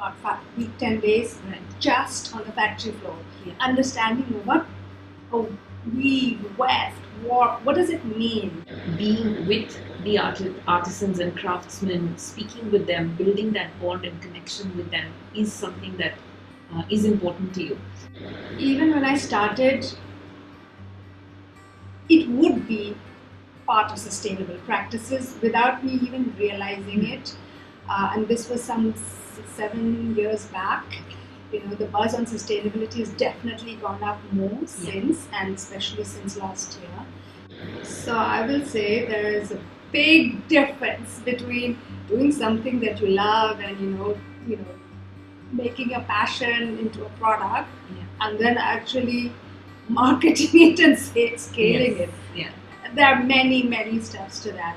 about 10 days, just on the factory floor, understanding what a weave, weft, what does it mean? Being with the artisans and craftsmen, speaking with them, building that bond and connection with them is something that is important to you. Even when I started, it would be part of sustainable practices without me even realizing it. And this was some 7 years back. The buzz on sustainability has definitely gone up more since, and especially since last year. So I will say there is a big difference between doing something that you love and making a passion into a product, and then actually marketing it and scaling it. There are many steps to that.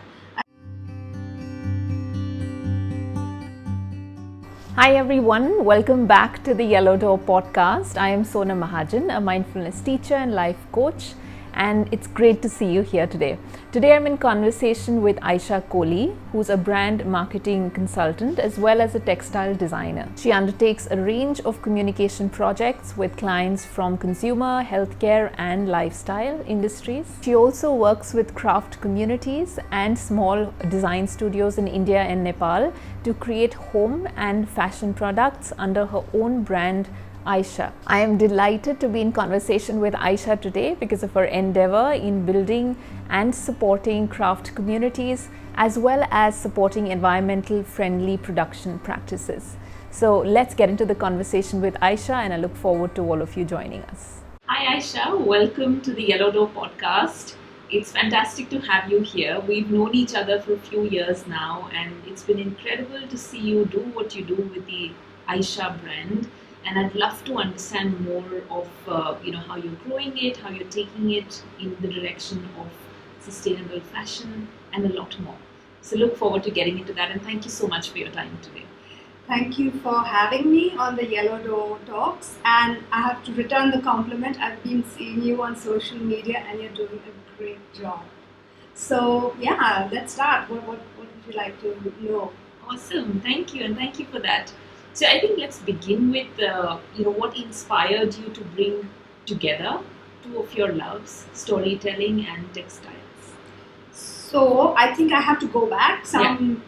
Hi everyone, welcome back to the Yellow Door podcast. I am Sonam Mahajan, a mindfulness teacher and life coach, and it's great to see you here today. Today I'm in conversation with Ayesha Kohli, who's a brand marketing consultant as well as a textile designer. She undertakes a range of communication projects with clients from consumer, healthcare and lifestyle industries. She also works with craft communities and small design studios in India and Nepal to create home and fashion products under her own brand Ayesha. I am delighted to be in conversation with Ayesha today because of her endeavor in building and supporting craft communities as well as supporting environmental friendly production practices. So let's get into the conversation with Ayesha, and I look forward to all of you joining us. Hi Ayesha, welcome to the Yellow Door podcast. It's fantastic to have you here. We've known each other for a few years now, and it's been incredible to see you do what you do with the Ayesha brand. And I'd love to understand more of how you're growing it, how you're taking it in the direction of sustainable fashion, and a lot more. So look forward to getting into that, and thank you so much for your time today. Thank you for having me on the Yellow Door Talks, and I have to return the compliment. I've been seeing you on social media and you're doing a great job. So yeah, let's start. What would you like to know? Awesome, thank you, and thank you for that. So I think let's begin with what inspired you to bring together two of your loves, storytelling and textiles. So I think I have to go back some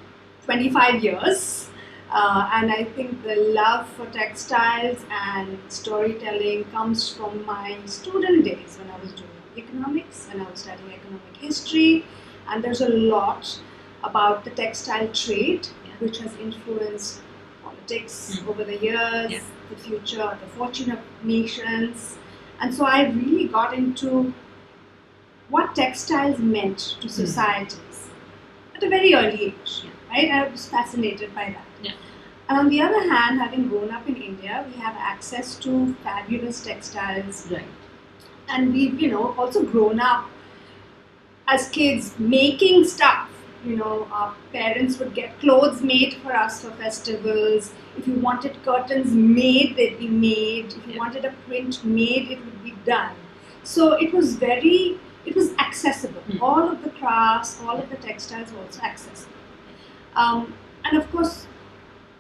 25 years, and I think the love for textiles and storytelling comes from my student days when I was doing economics and I was studying economic history, and there's a lot about the textile trade which has influenced politics over the years, the future, the fortune of nations. And so I really got into what textiles meant to societies at a very early age, right? I was fascinated by that. And on the other hand, having grown up in India, we have access to fabulous textiles. Right. And we've, also grown up as kids making stuff. Our parents would get clothes made for us for festivals. If you wanted curtains made, they'd be made. If you wanted a print made, it would be done. So it was accessible. All of the crafts, all of the textiles were also accessible. And of course,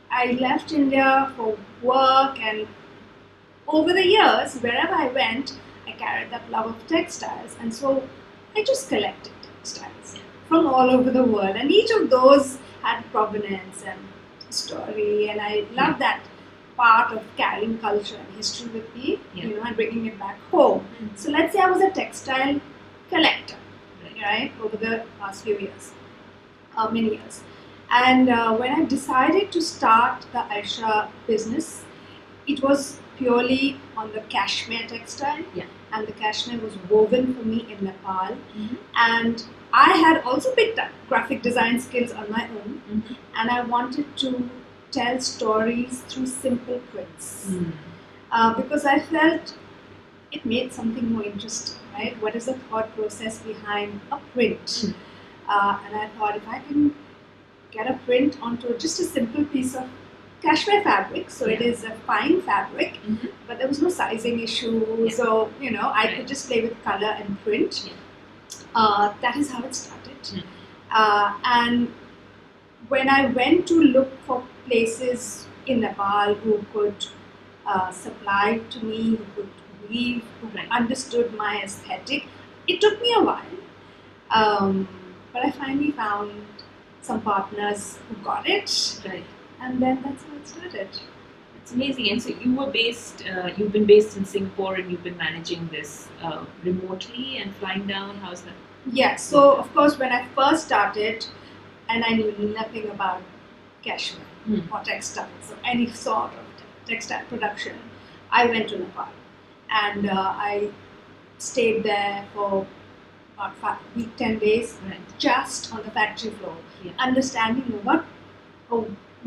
I left India for work, and over the years, wherever I went, I carried that love of textiles. And so I just collected textiles from all over the world, and each of those had provenance and story, and I love that part of carrying culture and history with me, and bringing it back home. So let's say I was a textile collector, right, over the past few years, many years. And when I decided to start the Ayesha business, it was purely on the cashmere textile, and the cashmere was woven for me in Nepal, and I had also picked up graphic design skills on my own, and I wanted to tell stories through simple prints because I felt it made something more interesting, right? What is the thought process behind a print? And I thought if I can get a print onto just a simple piece of cashmere fabric, so it is a fine fabric, but there was no sizing issue, so I could just play with color and print. That is how it started. And when I went to look for places in Nepal who could supply to me, who could weave, who Right. understood my aesthetic. It took me a while, but I finally found some partners who got it, Right. and then that's how it started. It's amazing. And so you've been based in Singapore and you've been managing this remotely and flying down. How's that? Yeah, so of course, when I first started, and I knew nothing about cashmere or textiles or any sort of textile production, I went to Nepal and I stayed there for about 10 days, Right. just on the factory floor, Yeah. understanding what a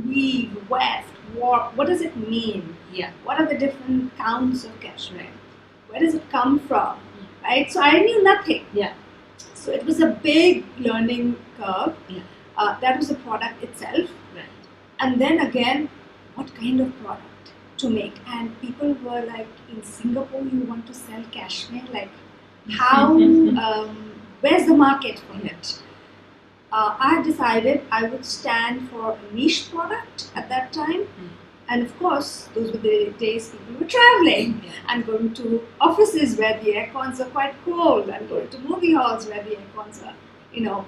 weave, weft, what does it mean? Yeah. What are the different counts of cashmere? Where does it come from? Right? So I knew nothing. Yeah. So it was a big learning curve. Yeah. That was the product itself. Right. And then again, what kind of product to make? And people were like, in Singapore, you want to sell cashmere? Like, how, where's the market for it? I had decided I would stand for a niche product at that time. And of course, those were the days people were traveling and going to offices where the aircons are quite cold and going to movie halls where the aircons are,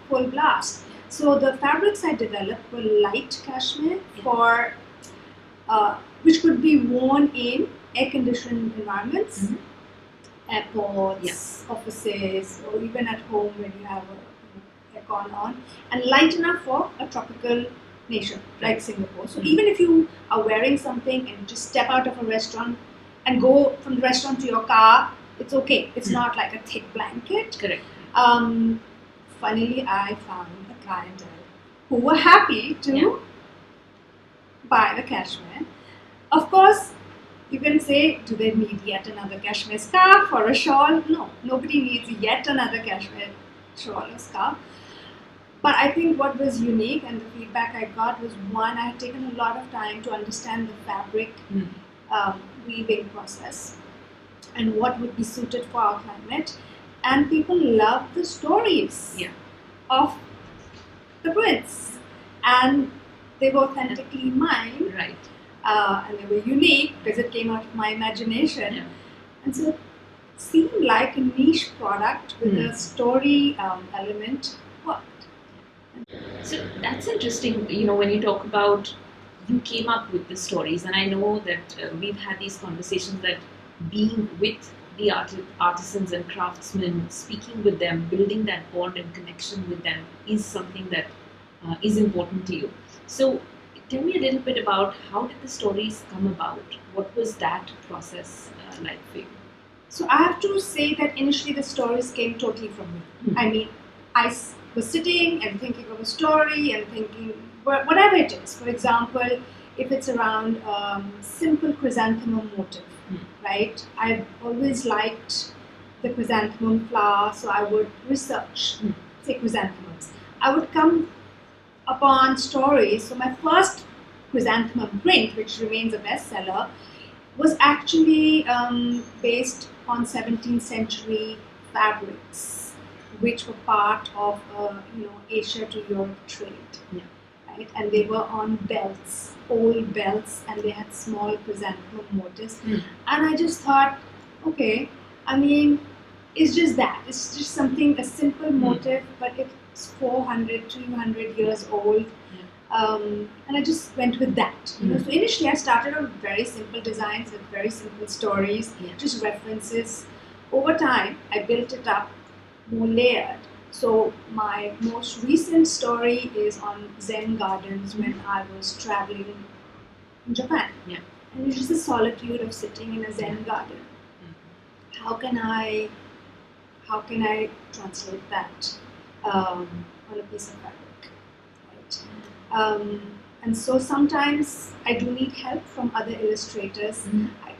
full blast. So the fabrics I developed were light cashmere for which could be worn in air-conditioned environments, airports, offices, or even at home when you have a aircon on, and light enough for a tropical nation like Singapore. So even if you are wearing something and just step out of a restaurant and go from the restaurant to your car, it's okay. It's not like a thick blanket. Correct. Funnily, I found a clientele who were happy to buy the cashmere. Of course, you can say, do they need yet another cashmere scarf or a shawl? No, nobody needs yet another cashmere shawl or scarf. But I think what was unique and the feedback I got was, one, I had taken a lot of time to understand the fabric weaving process and what would be suited for our climate. And people loved the stories of the prints. And they were authentically mine. Right. And they were unique because it came out of my imagination. Yeah. And so it seemed like a niche product with a story element worked. So that's interesting, when you talk about you came up with the stories, and I know that we've had these conversations that being with the artisans and craftsmen, speaking with them, building that bond and connection with them is something that is important to you. So tell me a little bit about how did the stories come about? What was that process like for you? So I have to say that initially the stories came totally from me. I mean, I was sitting and thinking of a story and thinking whatever it is. For example, if it's around simple chrysanthemum motif, right? I've always liked the chrysanthemum flower, so I would research, say, chrysanthemums. I would come upon stories. So my first chrysanthemum print, which remains a bestseller, was actually based on 17th century fabrics, which were part of Asia to Europe trade, right? And they were on belts, old belts, and they had small chrysanthemum motifs. And I just thought, okay, I mean, it's just that. It's just something, a simple motif, but it's 400, 300 years old. And I just went with that. So initially I started with very simple designs with very simple stories, just references. Over time, I built it up more layered. So my most recent story is on Zen gardens when I was traveling in Japan. And it's just the solitude of sitting in a Zen garden. How can I translate that on a piece of fabric, right? And so sometimes I do need help from other illustrators.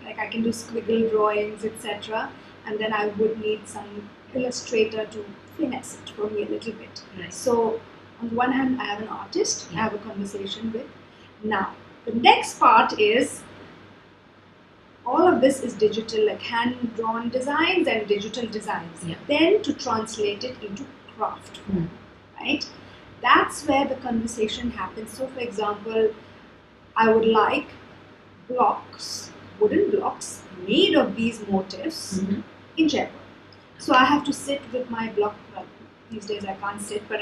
I can do squiggle drawings, etc. And then I would need some illustrator to finesse it for me a little bit. So on the one hand, I have an artist I have a conversation with. Now, the next part is all of this is digital, like hand-drawn designs and digital designs. Then to translate it into craft form, right? That's where the conversation happens. So, for example, I would like blocks, wooden blocks made of these motifs in Jaipur. So I have to sit with my block. Well, these days I can't sit, but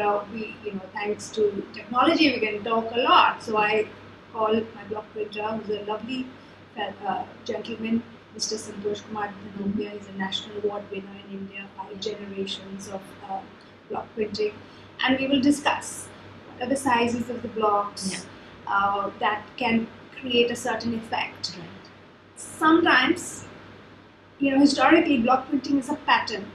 thanks to technology, we can talk a lot. So I call my block printer, who's a lovely gentleman, Mr. Santosh Kumar Dhanobia. He's a national award winner in India, 5 generations of block printing, and we will discuss what are the sizes of the blocks that can create a certain effect. Right. Sometimes, historically, block printing is a pattern.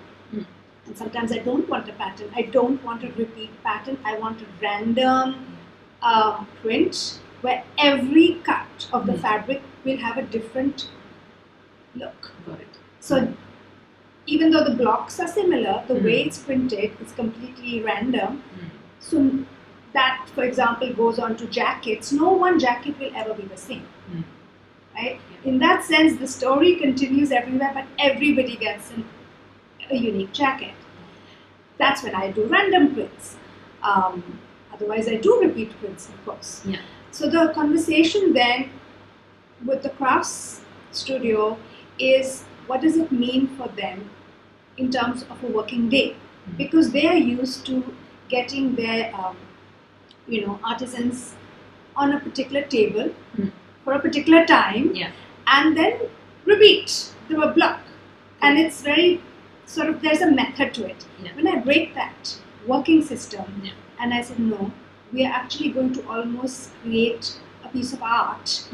And sometimes I don't want a pattern. I don't want a repeat pattern. I want a random print where every cut of the fabric will have a different look. Got it. So even though the blocks are similar, the way it's printed is completely random. So that, for example, goes on to jackets. No one jacket will ever be the same. Right? Yeah. In that sense, the story continues everywhere, but everybody gets a unique jacket. That's when I do random prints. Otherwise, I do repeat prints, of course. Yeah. So the conversation then with the crafts studio is, what does it mean for them in terms of a working day? Because they are used to getting their artisans on a particular table for a particular time, and then repeat through a block. And it's very sort of, there's a method to it. When I break that working system and I said, no, we are actually going to almost create a piece of art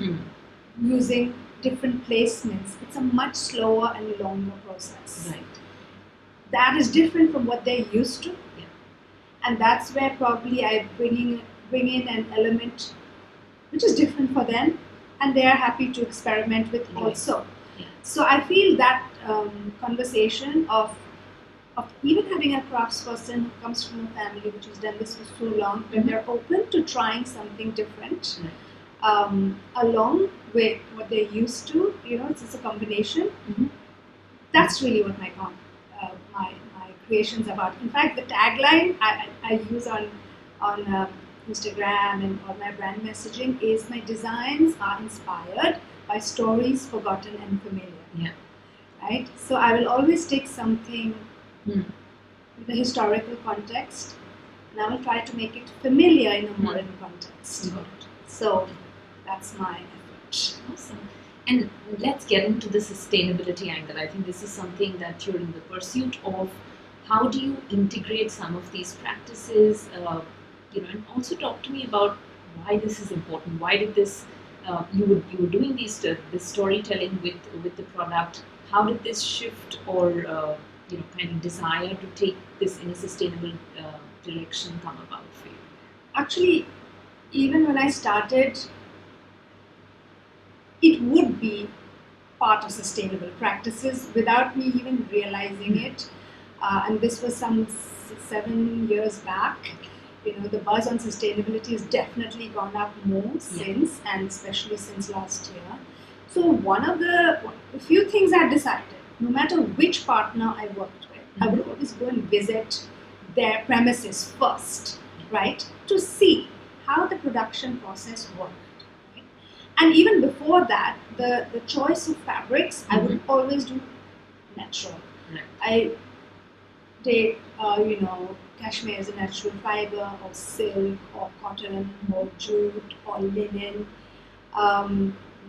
using different placements. It's a much slower and longer process. Right. That is different from what they're used to. And that's where probably I bring in an element which is different for them, and they are happy to experiment with also. So I feel that conversation of even having a craftsperson who comes from a family which has done this for so long, when they're open to trying something different, along with what they're used to, it's just a combination. That's really what my creations about. In fact, the tagline I use on Instagram and on my brand messaging is, my designs are inspired by stories forgotten and familiar. Right? So I will always take something with a historical context, and I will try to make it familiar in a modern context. So that's my approach. Awesome. And let's get into the sustainability angle. I think this is something that you're in the pursuit of. How do you integrate some of these practices? And also talk to me about why this is important. Why did this? You were doing this storytelling with the product. How did this shift or kind of desire to take this in a sustainable direction come about for you? Actually, even when I started, it would be part of sustainable practices without me even realizing it. And this was some 7 years back. The buzz on sustainability has definitely gone up more since, and especially since last year. So one of the few things I decided, no matter which partner I worked with, I would always go and visit their premises first, right, to see how the production process worked. Right? And even before that, the choice of fabrics, I would always do natural. I take, cashmere is a natural fiber, or silk, or cotton, or jute, or linen.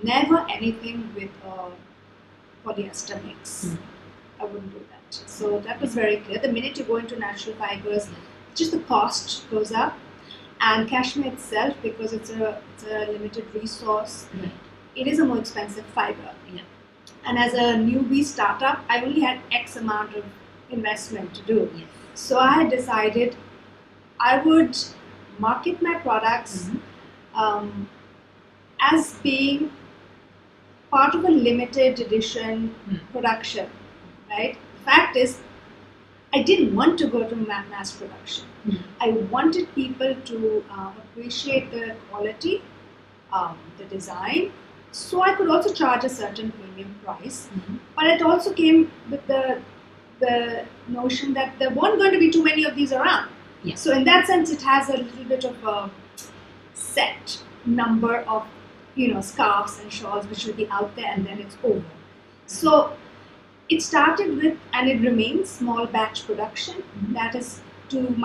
Never anything with a polyester mix. I wouldn't do that. So that was very clear. The minute you go into natural fibers, just the cost goes up. And cashmere itself, because it's a limited resource, it is a more expensive fiber. And as a newbie startup, I only had X amount of investment to do. So I had decided I would market my products as being part of a limited edition production, right? The fact is, I didn't want to go to mass production. I wanted people to appreciate the quality, the design, so I could also charge a certain premium price. But it also came with the notion that there weren't going to be too many of these around. So in that sense, it has a little bit of a set number of scarves and shawls which will be out there and then it's over. So it started with, and it remains, small batch production. That is to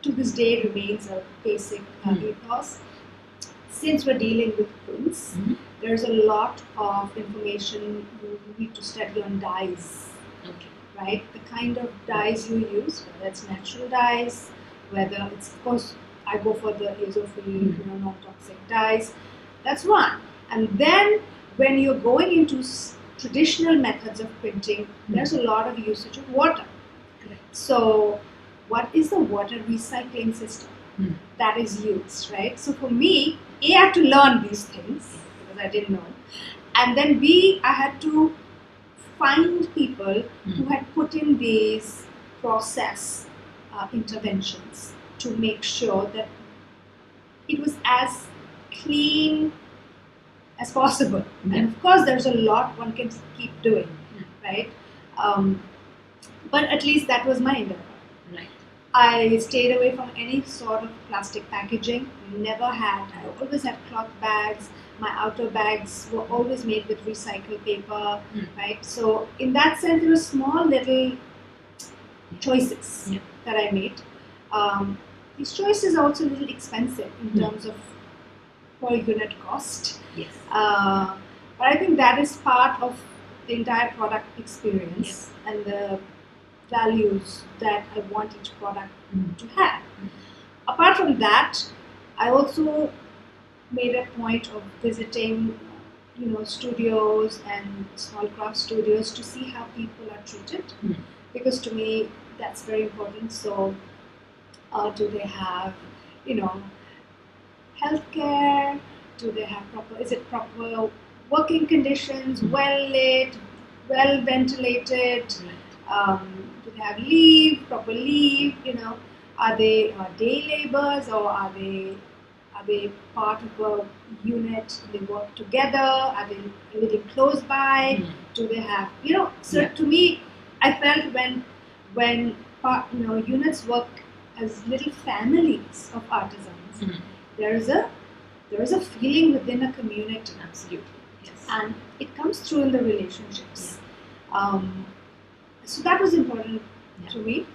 this day remains a basic ethos. Since we're dealing with prints, there's a lot of information you need to study on dyes. Okay. Right? The kind of dyes you use, whether it's natural dyes, whether it's, of course, I go for the azo-free, non-toxic dyes. That's one. And then when you're going into traditional methods of printing, there's a lot of usage of water. Correct. So what is the water recycling system that is used, right? So for me, I had to learn these things because I didn't know. And then I had to find people who had put in these process interventions to make sure that it was as clean as possible. And of course, there's a lot one can keep doing, right? But at least that was my endeavor. Right. I stayed away from any sort of plastic packaging. I always had cloth bags. My outer bags were always made with recycled paper, right? So in that sense, there were small little choices that I made. These choices are also a little expensive in terms of per unit cost. Yes. But I think that is part of the entire product experience and the values that I want each product to have. Apart from that, I also made a point of visiting, studios and small craft studios to see how people are treated, because to me that's very important. So, do they have, healthcare? Do they have proper working conditions, well lit, well ventilated? Do they have proper leave? Are they day laborers, or are they part of a unit? They work together. Are they living close by? Do they have So to me, I felt when units work as little families of artisans, there is a feeling within a community. Absolutely. Yes. And it comes through in the relationships. So that was important to me.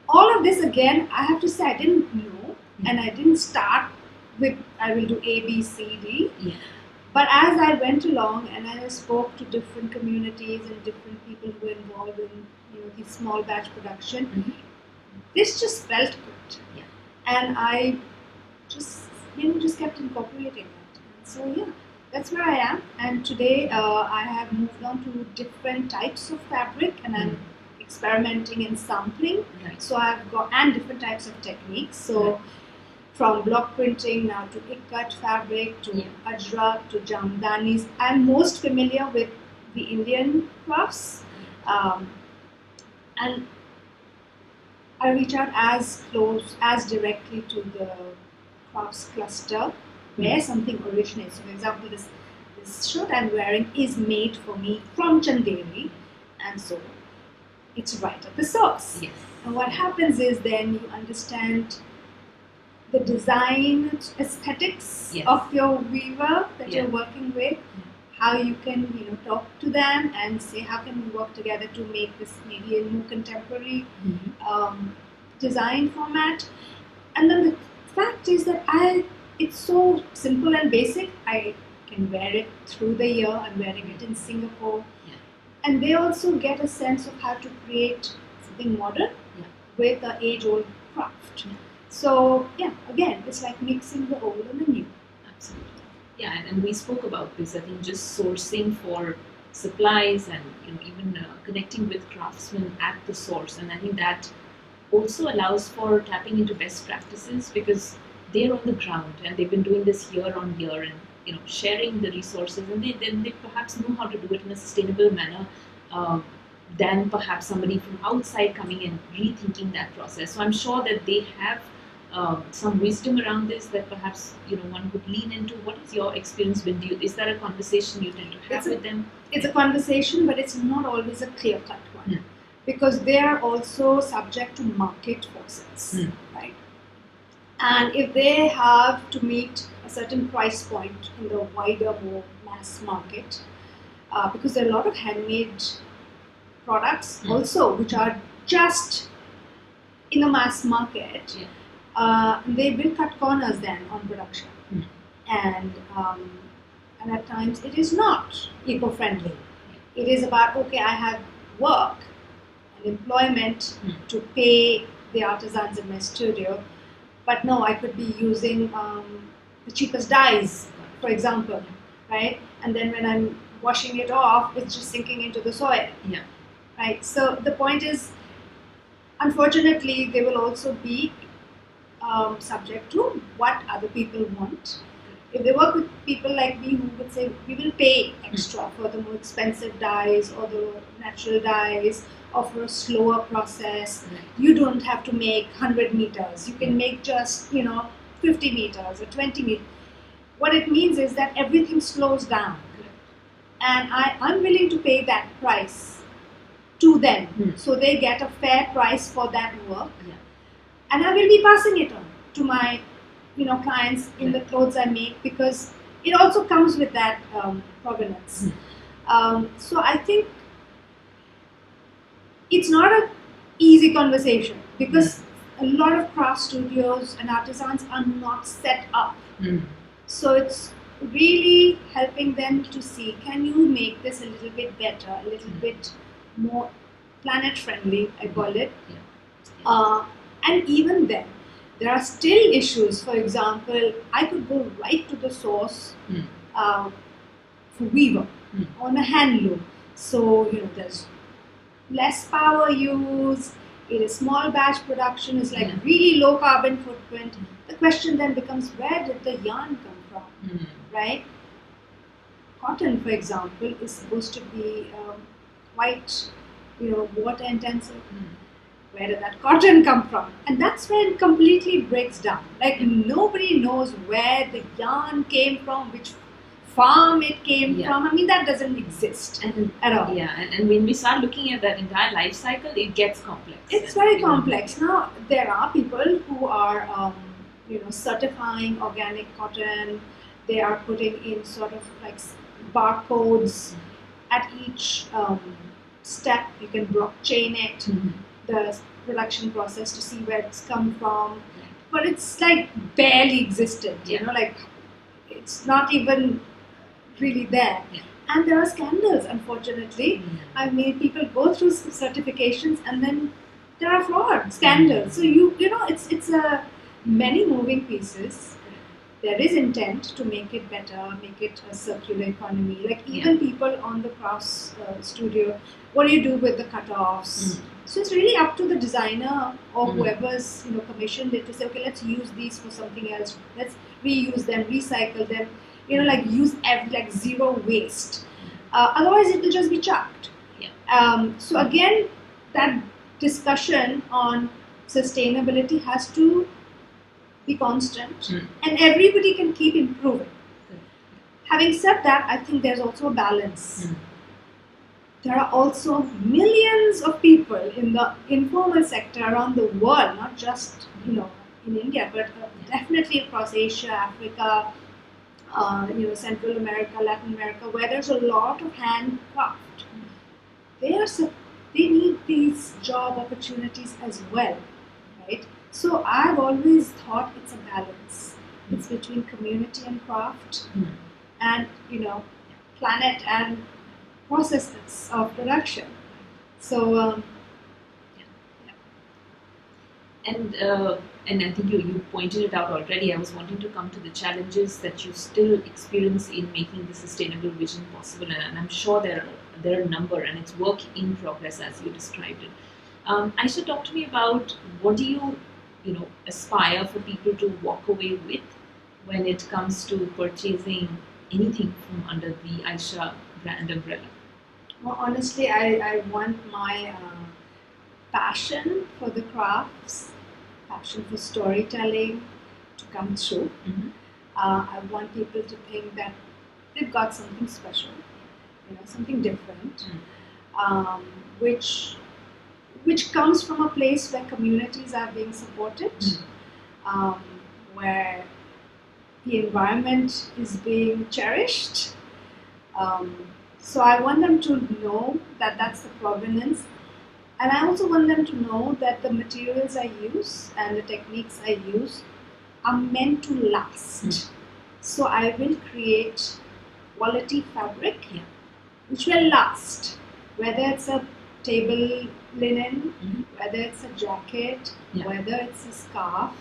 All of this, again, I have to say, I didn't know, and I didn't start with I will do A, B, C, D. Yeah. But as I went along and I spoke to different communities and different people who were involved in these small batch production, this just felt good. Yeah. And I just kept incorporating it. And so that's where I am. And today I have moved on to different types of fabric, and I'm experimenting in sampling. Right. So I've got, and different types of techniques. So from block printing now to ikat fabric to ajrak to jamdanis. I'm most familiar with the Indian crafts, and I reach out as directly to the crafts cluster where something originates. So for example, this shirt I'm wearing is made for me from Chanderi, and so it's right at the source. Yes. And what happens is then you understand the design aesthetics of your weaver that you're working with, how you can talk to them and say how can we work together to make this maybe a more contemporary design format. And then the fact is that it's so simple and basic. I can wear it through the year. I'm wearing it in Singapore. And they also get a sense of how to create something modern with an age-old craft. So, again, it's like mixing the old and the new. Absolutely. Yeah, and we spoke about this. I think just sourcing for supplies and even connecting with craftsmen at the source. And I think that also allows for tapping into best practices because they're on the ground and they've been doing this year on year and sharing the resources, and they perhaps know how to do it in a sustainable manner than perhaps somebody from outside coming in rethinking that process. So I'm sure that they have some wisdom around this that perhaps one would lean into. What is your experience been? Is that a conversation you tend to have with them? It's a conversation, but it's not always a clear-cut one because they are also subject to market forces, right? And if they have to meet a certain price point in the wider, more mass market, because there are a lot of handmade products also which are just in the mass market. They will cut corners then on production, and at times it is not eco-friendly. It is about, okay, I have work and employment to pay the artisans in my studio, but no, I could be using the cheapest dyes, for example, right? And then when I'm washing it off, it's just sinking into the soil, right? So the point is, unfortunately, they will also be subject to what other people want. If they work with people like me who would say, we will pay extra for the more expensive dyes or the natural dyes or for a slower process, you don't have to make 100 meters. You can make just, 50 meters or 20 meters. What it means is that everything slows down. And I'm willing to pay that price to them. So they get a fair price for that work. And I will be passing it on to my clients in the clothes I make, because it also comes with that provenance. So I think it's not an easy conversation, because a lot of craft studios and artisans are not set up. So it's really helping them to see, can you make this a little bit better, a little bit more planet friendly, I call it. And even then, there are still issues. For example, I could go right to the source for weaver on a handloom. So, there's less power use, it is small batch production, is like really low carbon footprint. The question then becomes, where did the yarn come from, right? Cotton, for example, is supposed to be quite, water intensive. Where did that cotton come from? And that's where it completely breaks down. Like, nobody knows where the yarn came from, which farm it came from. I mean, that doesn't exist at all. And when we start looking at that entire life cycle, it gets complex. It's very complex. Now, there are people who are, certifying organic cotton. They are putting in sort of like barcodes at each step. You can blockchain it. The production process to see where it's come from, but it's like barely existent, like it's not even really there. And there are scandals, unfortunately. I mean, people go through certifications and then there are fraud scandals. So it's a many moving pieces. There is intent to make it better, make it a circular economy. Like even people on the crafts studio, what do you do with the cut-offs? So it's really up to the designer or whoever's commissioned it to say, okay, let's use these for something else. Let's reuse them, recycle them. Like use like zero waste. Otherwise, it will just be chucked. So again, that discussion on sustainability has to be constant, and everybody can keep improving. Having said that, I think there's also a balance. There are also millions of people in the informal sector around the world, not just in India, but definitely across Asia, Africa, Central America, Latin America, where there's a lot of handcraft. They need these job opportunities as well, right? So I've always thought it's a balance. It's between community and craft, and planet and processes of production. So and I think you pointed it out already. I was wanting to come to the challenges that you still experience in making the sustainable vision possible, and I'm sure there are a number, and it's work in progress as you described it. Ayesha, talk to me about what do you aspire for people to walk away with when it comes to purchasing anything from under the Ayesha brand umbrella? Well, honestly, I want my passion for the crafts, passion for storytelling to come through. I want people to think that they've got something special, something different, which comes from a place where communities are being supported, where the environment is being cherished. So I want them to know that that's the provenance. And I also want them to know that the materials I use and the techniques I use are meant to last. So I will create quality fabric which will last, whether it's a table linen, whether it's a jacket, whether it's a scarf,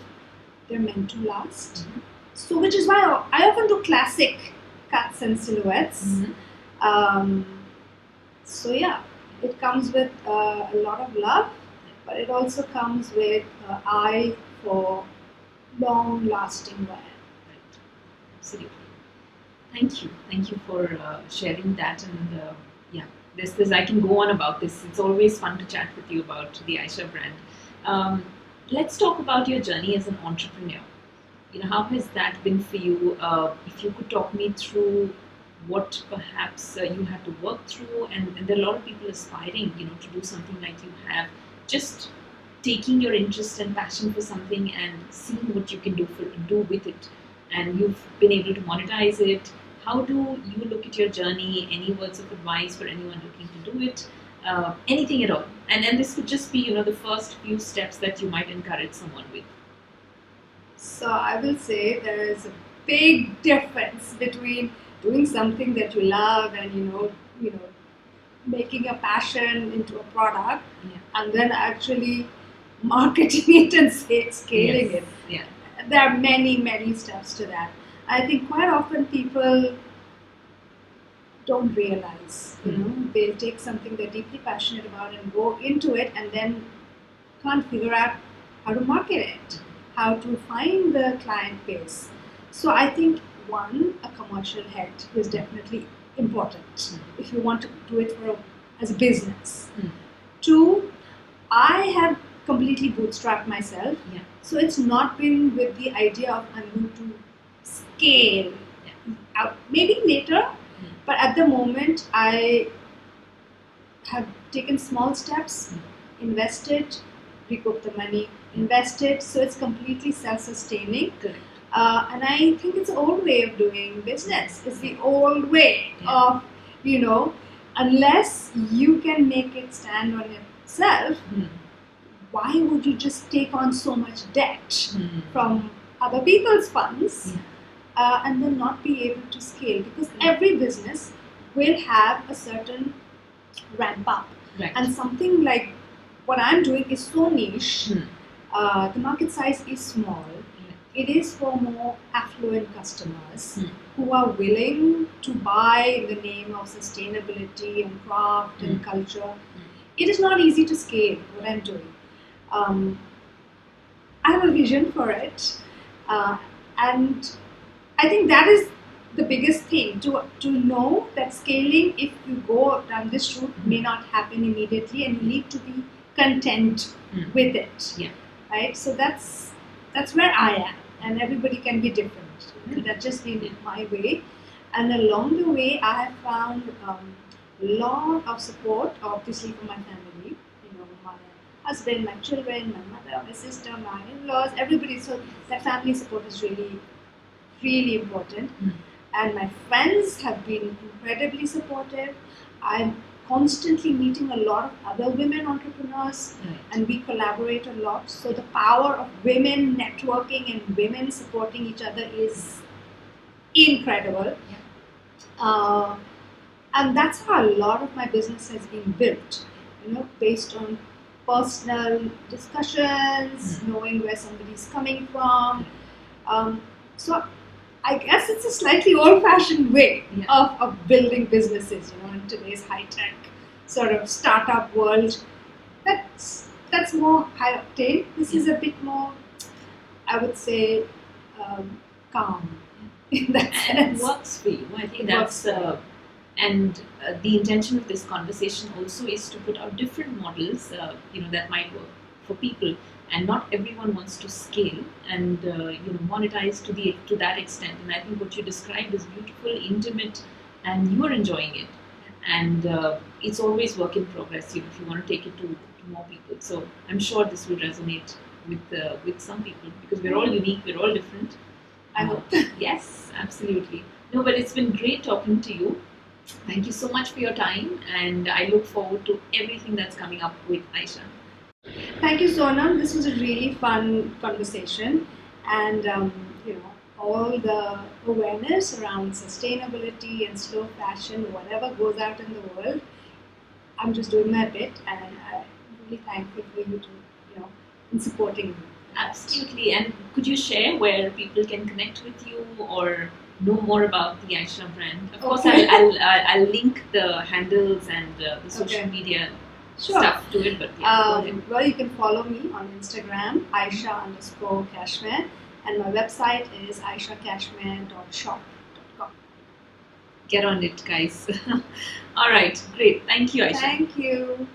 they're meant to last. So which is why I often do classic cuts and silhouettes. So yeah, it comes with a lot of love, but it also comes with eye for long-lasting wear. Right. Absolutely. Thank you for sharing that. And yeah, this I can go on about this. It's always fun to chat with you about the Ayesha brand. Let's talk about your journey as an entrepreneur. How has that been for you? If you could talk me through what perhaps you had to work through, and there are a lot of people aspiring, to do something like you have, just taking your interest and passion for something and seeing what you can do with it, and you've been able to monetize it. How do you look at your journey? Any words of advice for anyone looking to do it? Anything at all, and this could just be the first few steps that you might encourage someone with. So I will say there is a big difference between doing something that you love and making a passion into a product, and then actually marketing it and scaling it. Yeah. There are many steps to that. I think quite often people don't realize, they'll take something they're deeply passionate about and go into it and then can't figure out how to market it, how to find the client base. So I think one, a commercial head is definitely important if you want to do it as a business. Two, I have completely bootstrapped myself. So it's not been with the idea of I'm going to scale out, maybe later, but at the moment I have taken small steps, invested, recouped the money, invested, so it's completely self-sustaining. And I think it's an old way of doing business. It's the old way of, unless you can make it stand on itself, why would you just take on so much debt from other people's funds and then not be able to scale? Because every business will have a certain ramp up. And something like what I'm doing is so niche. The market size is small. It is for more affluent customers who are willing to buy in the name of sustainability and craft and culture. It is not easy to scale what I'm doing. I have a vision for it, and I think that is the biggest thing, to know that scaling, if you go down this route, may not happen immediately, and you need to be content with it. Right? So that's where I am, and everybody can be different. That's just been my way, and along the way, I have found a lot of support, obviously, from my family. My husband, my children, my mother, my sister, my in-laws, everybody. So that family support is really, really important. And my friends have been incredibly supportive. I'm constantly meeting a lot of other women entrepreneurs, and we collaborate a lot. So the power of women networking and women supporting each other is incredible. And that's how a lot of my business has been built, based on personal discussions, knowing where somebody's coming from. So I guess it's a slightly old-fashioned way of building businesses, in today's high-tech sort of startup world. That's more high-octane. This is a bit more, I would say, calm in that sense. And it works for you. I think that's... And the intention of this conversation also is to put out different models, that might work for people. And not everyone wants to scale and monetize to that extent. And I think what you described is beautiful, intimate, and you are enjoying it. And it's always work in progress. If you want to take it to more people. So I'm sure this will resonate with some people, because we're all unique, we're all different, I hope. Yes, absolutely. No, but it's been great talking to you. Thank you so much for your time, and I look forward to everything that's coming up with Ayesha. Thank you, Sonam. This was a really fun conversation, and all the awareness around sustainability and slow fashion, whatever goes out in the world, I'm just doing my bit, and I'm really thankful for you to, in supporting me. Absolutely. And could you share where people can connect with you or know more about the Ayesha brand? Of course, Okay. I'll link the handles and the social Okay. media Sure. stuff to it. But yeah, go ahead. Well, you can follow me on Instagram, Ayesha_Cashmere, and my website is ayeshacashmere.shop.com. Get on it, guys. All right, great. Thank you, Ayesha. Thank you.